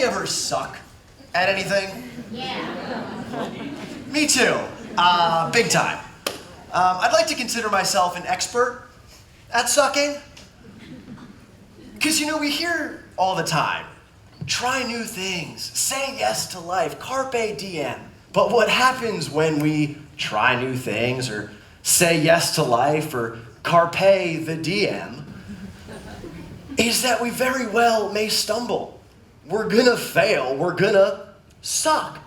ever suck at anything? Yeah. Me too. Big time. I'd like to consider myself an expert at sucking. Because, you know, we hear all the time, try new things, say yes to life, carpe diem. But what happens when we try new things or say yes to life or carpe the diem is that we very well may stumble. We're gonna fail, we're gonna suck.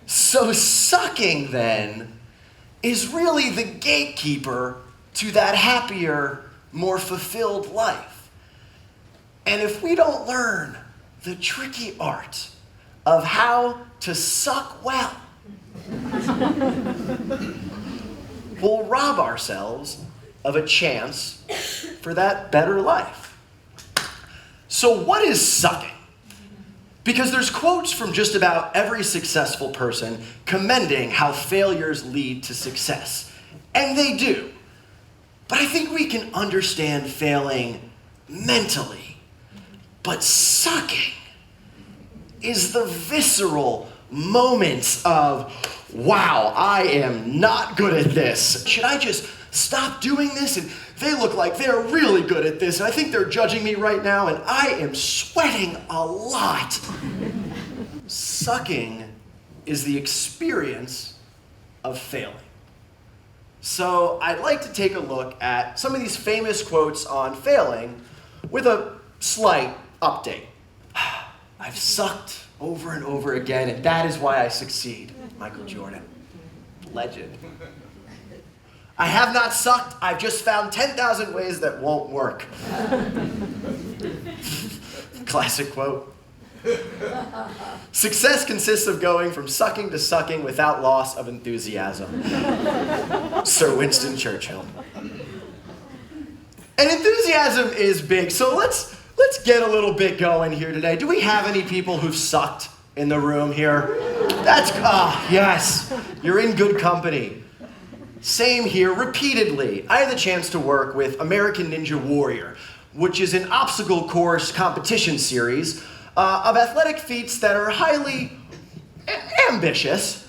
So sucking then is really the gatekeeper to that happier, more fulfilled life. And if we don't learn the tricky art of how to suck well, we'll rob ourselves of a chance for that better life. So what is sucking? Because there's quotes from just about every successful person commending how failures lead to success. And they do. But I think we can understand failing mentally. But sucking is the visceral moments of, wow, I am not good at this. Should I just stop doing this? And they look like they're really good at this. And I think they're judging me right now, and I am sweating a lot. Sucking is the experience of failing. So I'd like to take a look at some of these famous quotes on failing with a slight update. I've sucked over and over again, and that is why I succeed. Michael Jordan, legend. I have not sucked, I've just found 10,000 ways that won't work. Classic quote. Success consists of going from sucking to sucking without loss of enthusiasm. Sir Winston Churchill. And enthusiasm is big, so let's get a little bit going here today. Do we have any people who've sucked in the room here? That's, yes, you're in good company. Same here, repeatedly. I had the chance to work with American Ninja Warrior, which is an obstacle course competition series of athletic feats that are highly ambitious.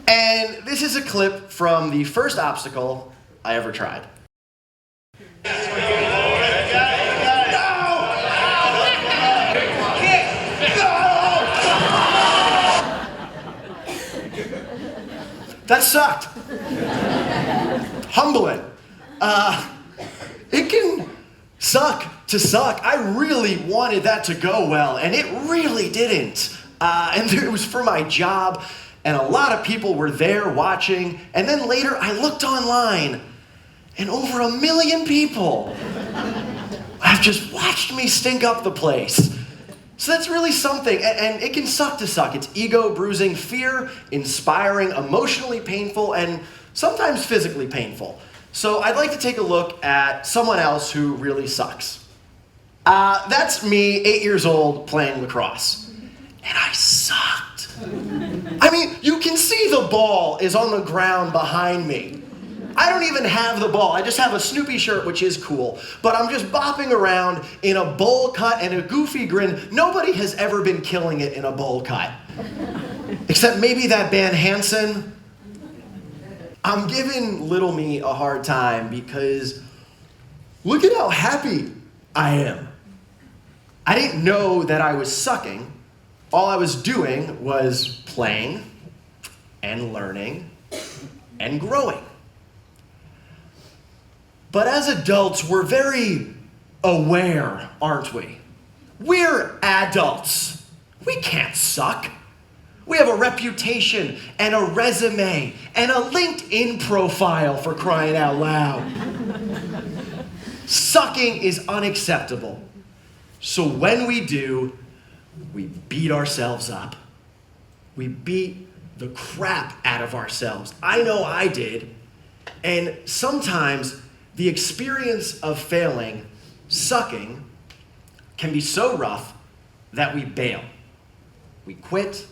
And this is a clip from the first obstacle I ever tried. That sucked. Humbling. It can suck to suck. I really wanted that to go well, and it really didn't. And it was for my job, and a lot of people were there watching. And then later, I looked online, and over 1 million people have just watched me stink up the place. So that's really something, and it can suck to suck. It's ego-bruising, fear-inspiring, emotionally painful, and sometimes physically painful. So I'd like to take a look at someone else who really sucks. That's me, 8 years old, playing lacrosse. And I sucked. I mean, you can see the ball is on the ground behind me. I don't even have the ball. I just have a Snoopy shirt, which is cool. But I'm just bopping around in a bowl cut and a goofy grin. Nobody has ever been killing it in a bowl cut. Except maybe that band Hanson. I'm giving little me a hard time because look at how happy I am. I didn't know that I was sucking. All I was doing was playing and learning and growing. But as adults, we're very aware, aren't we? We're adults. We can't suck. We have a reputation and a resume and a LinkedIn profile, for crying out loud. Sucking is unacceptable. So when we do, we beat ourselves up. We beat the crap out of ourselves. I know I did. And sometimes the experience of failing, sucking, can be so rough that we bail. We quit,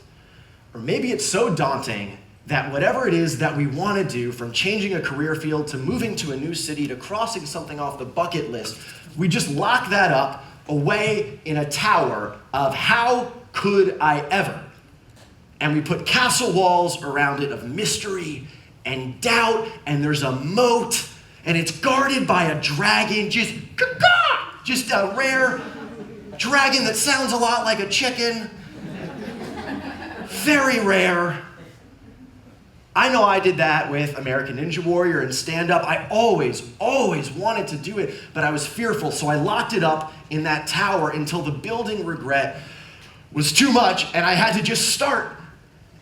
or maybe it's so daunting that whatever it is that we want to do, from changing a career field to moving to a new city to crossing something off the bucket list, we just lock that up away in a tower of how could I ever? And we put castle walls around it of mystery and doubt, and there's a moat, and it's guarded by a dragon, just a rare dragon that sounds a lot like a chicken. Very rare. I know I did that with American Ninja Warrior and stand-up. I always wanted to do it, but I was fearful, so I locked it up in that tower until the building regret was too much, and I had to just start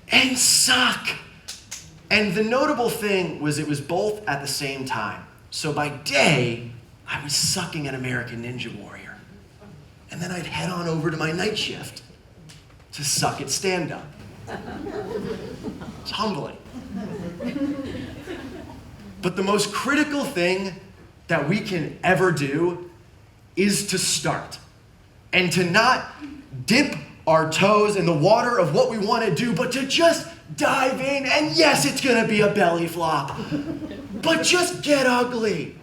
and suck. And the notable thing was it was both at the same time. So by day, I was sucking at American Ninja Warrior. And then I'd head on over to my night shift to suck at stand-up. It's humbling. But the most critical thing that we can ever do is to start. And to not dip our toes in the water of what we want to do, but to just dive in. And yes, it's going to be a belly flop. But just get ugly.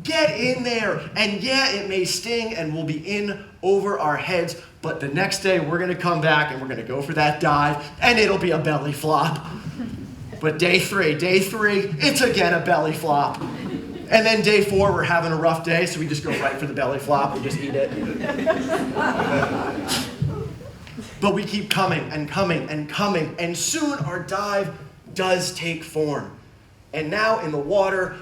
Get in there. And yeah, it may sting and we'll be in over our heads, but the next day we're going to come back and we're going to go for that dive and it'll be a belly flop. But day three, it's again a belly flop. And then day 4, we're having a rough day, so we just go right for the belly flop and just eat it. But we keep coming and coming and coming, and soon our dive does take form. And now in the water,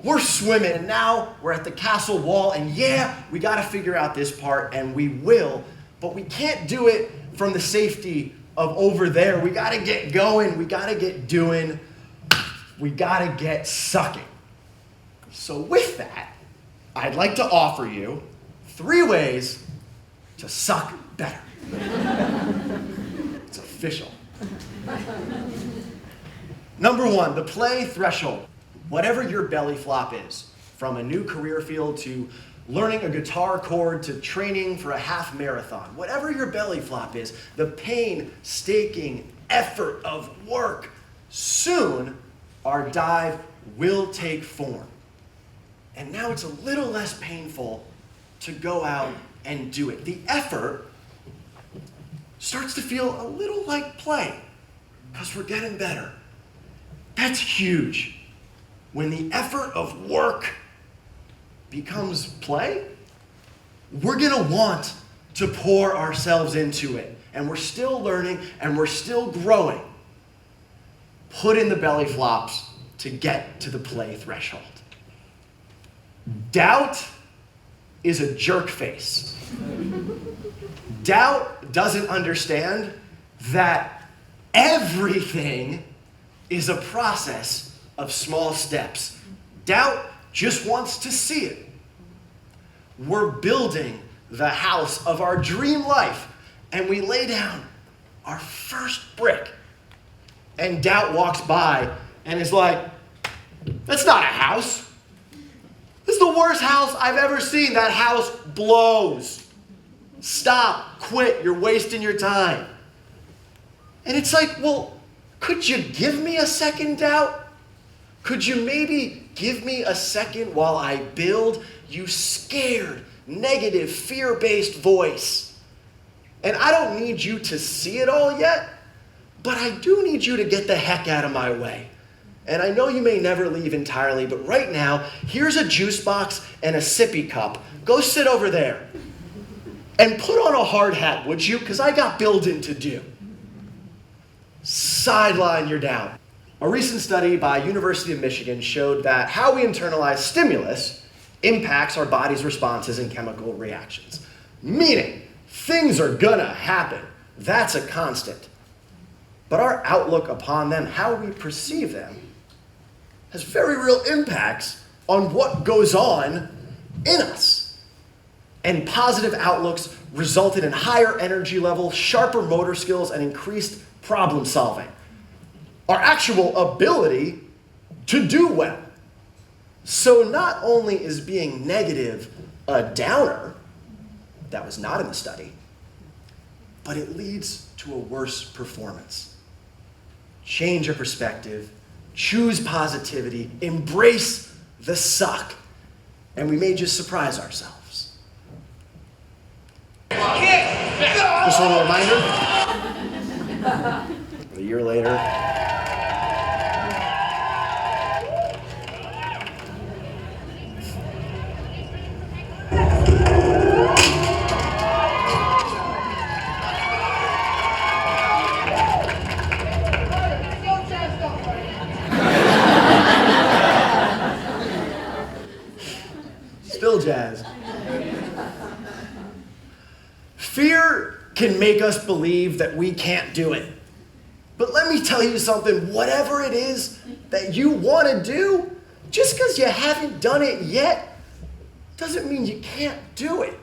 we're swimming, and now we're at the castle wall, and yeah, we gotta figure out this part, and we will, but we can't do it from the safety of over there. We gotta get going, we gotta get doing, we gotta get sucking. So with that, I'd like to offer you 3 ways to suck better. It's official. Number 1, the play threshold. Whatever your belly flop is, from a new career field to learning a guitar chord to training for a half marathon, whatever your belly flop is, the painstaking effort of work, soon our dive will take form. And now it's a little less painful to go out and do it. The effort starts to feel a little like play because we're getting better. That's huge. When the effort of work becomes play, we're gonna want to pour ourselves into it. And we're still learning and we're still growing. Put in the belly flops to get to the play threshold. Doubt is a jerk face. Doubt doesn't understand that everything is a process of small steps. Doubt just wants to see it. We're building the house of our dream life, and we lay down our first brick. And doubt walks by and is like, that's not a house. This is the worst house I've ever seen. That house blows. Stop, quit, you're wasting your time. And it's like, well, could you give me a second, doubt? Could you maybe give me a second while I build? You scared, negative, fear-based voice. And I don't need you to see it all yet, but I do need you to get the heck out of my way. And I know you may never leave entirely, but right now, here's a juice box and a sippy cup. Go sit over there. And put on a hard hat, would you? Because I got building to do. Sideline, you're down. A recent study by University of Michigan showed that how we internalize stimulus impacts our body's responses and chemical reactions. Meaning, things are gonna happen. That's a constant. But our outlook upon them, how we perceive them, has very real impacts on what goes on in us. And positive outlooks resulted in higher energy levels, sharper motor skills, and increased problem solving. Our actual ability to do well. So not only is being negative a downer, that was not in the study, but it leads to a worse performance. Change your perspective, choose positivity, embrace the suck, and we may just surprise ourselves. Just a little reminder. A year later. Still jazz. Fear can make us believe that we can't do it. But let me tell you something, whatever it is that you want to do, just because you haven't done it yet, doesn't mean you can't do it.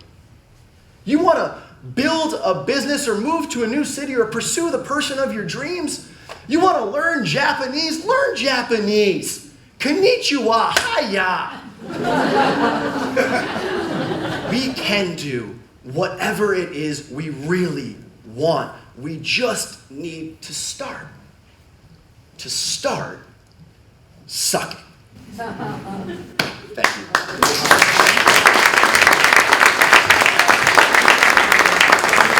You want to build a business or move to a new city or pursue the person of your dreams? You want to learn Japanese? Learn Japanese. Konnichiwa, hiya. We can do whatever it is we really want. We just need to start. To start sucking. Thanks.